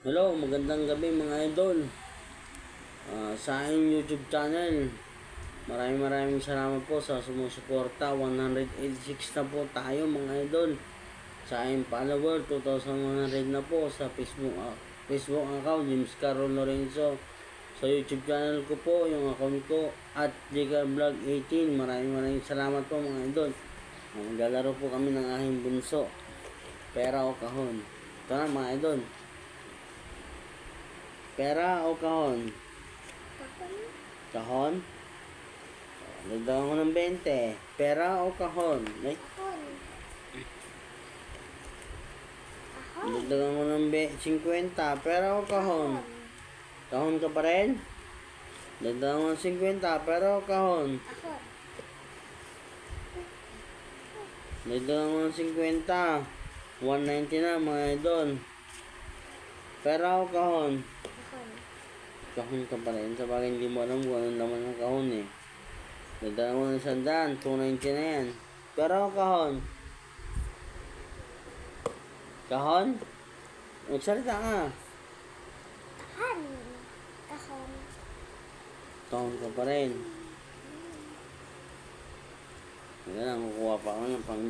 Hello, magandang gabi mga idol. Sa aking YouTube channel, maraming salamat po sa sumusuporta. 186 na po tayo mga idol. Sa aking follower, 2,100 na po sa Facebook account, James Carol Lorenzo. Sa YouTube channel ko po, yung account ko, at Vlog 18. Maraming salamat po mga idol. Maglalaro po kami ng aking bunso. Pera o kahon. Ito na mga idol. Pera o kahon? Kahon? Dagdagan ko ng 20. Pera o kahon? Ay, dagdagan ko ng 50. Pera o kahon? Kahon ka pa rin? Dagdagan ko ng 50. Pera o kahon? Dagdagan ko ng 50. 190 na mga idol. Pera o kahon? Kahon ka pa rin. Sa bagay hindi mo alam kung anong laman ng kahon eh. Dagdagan mo ng 100, 290 na yan. Pero kahon. Kahon? Magsalita ka. Kahon. Kahon. Kahon ka pa rin. Hindi lang, kukuha pa ako ng pang...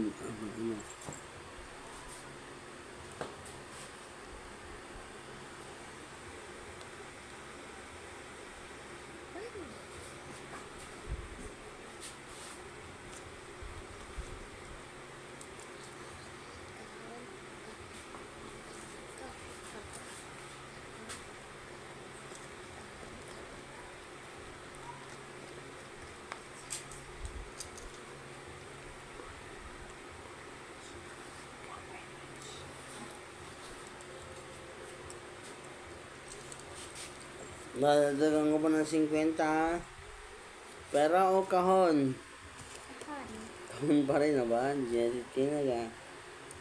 Dagdagan ko pa ng 50. Pera o kahon? Kahon. Kahon pa rin na ba? Tinaga.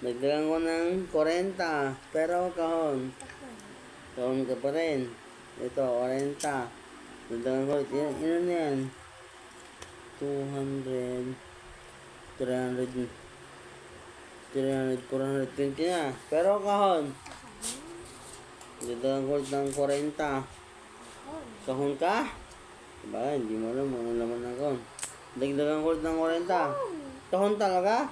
Dagdagan ko ng 40. Pera o kahon? Kahon. Kahon ka pa rin. Ito, 40. Dagdagan ko. Ilan yan? 200. 300. 420 na. Pero kahon? Dagdagan ko ng 40. Kahon ka? Diba, hindi mo alam ano naman ng kahon. Dagdagan ko ng 40. Kahon talaga?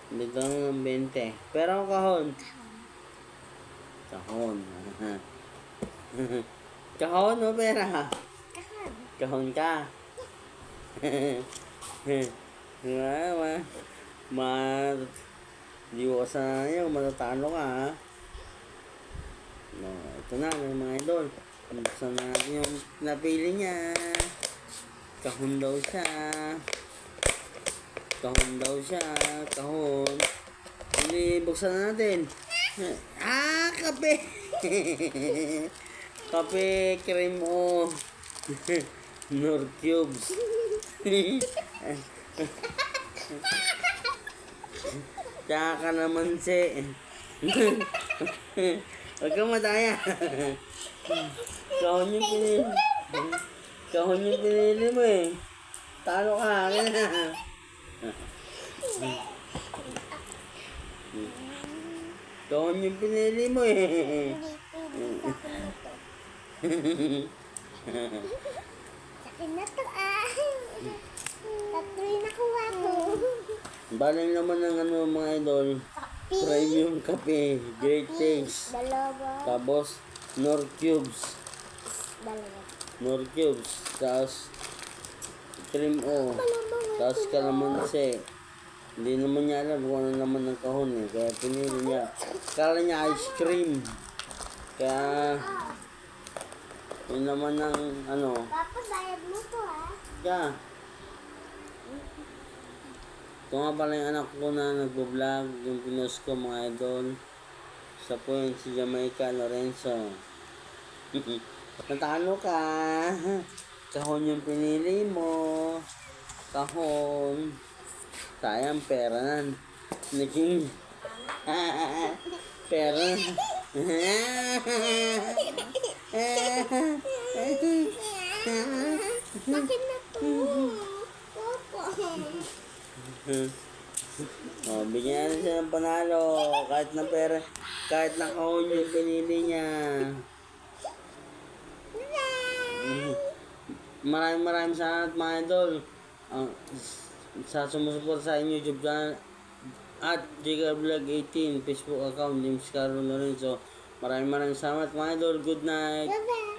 Dagdagan ko ng 20. Pero kahon? Kahon. Kahon o pera? Kahon. Kahon ka? Diwas na yun, matatalo ka ha? No, ito na mga idol. Buksan natin yung napili niya. Kahon daw siya. Kahon daw siya. Kahon. Hindi, buksan natin. Kape! Kape, cream o. Nor cubes. Tsaka naman si. Huwag kang madaya. Kahon yung pinili. Kahon yung pinili mo eh. Talo ka. Kahon yung pinili mo eh. Sakin na to Tatlo yung nakuha ko. Baling naman ng mga idol. Premium kape. Great taste. Dalawa. Tapos, Nor cubes. Dalawa. Nor cubes. Tapos, cream o. Tapos kalamansi. Hindi naman niya alam kung ano naman ng kahon eh. Kaya pinili niya. Kala niya ice cream. Kaya, yun naman ng ano. Papa, bayad mo to Kaya, ito nga pala yung anak ko na nagbo-vlog. Yung pinost ko mga idol. Sa po yun si Jamaica Lorenzo. Natalo ka. Kahon yung pinili mo. Kahon. Sayang pera nan. Naging pera. Sakin na to. Papa. Bigyan natin siya ng panalo. Kahit na pera. Kahit naka-on yung pinili niya. Maraming salamat mga idol. Sa sumusuporta sa inyong YouTube channel at Vlog 18 Facebook account James Carlo Lorenzo. Maraming salamat mga idol. Good night. Bye-bye.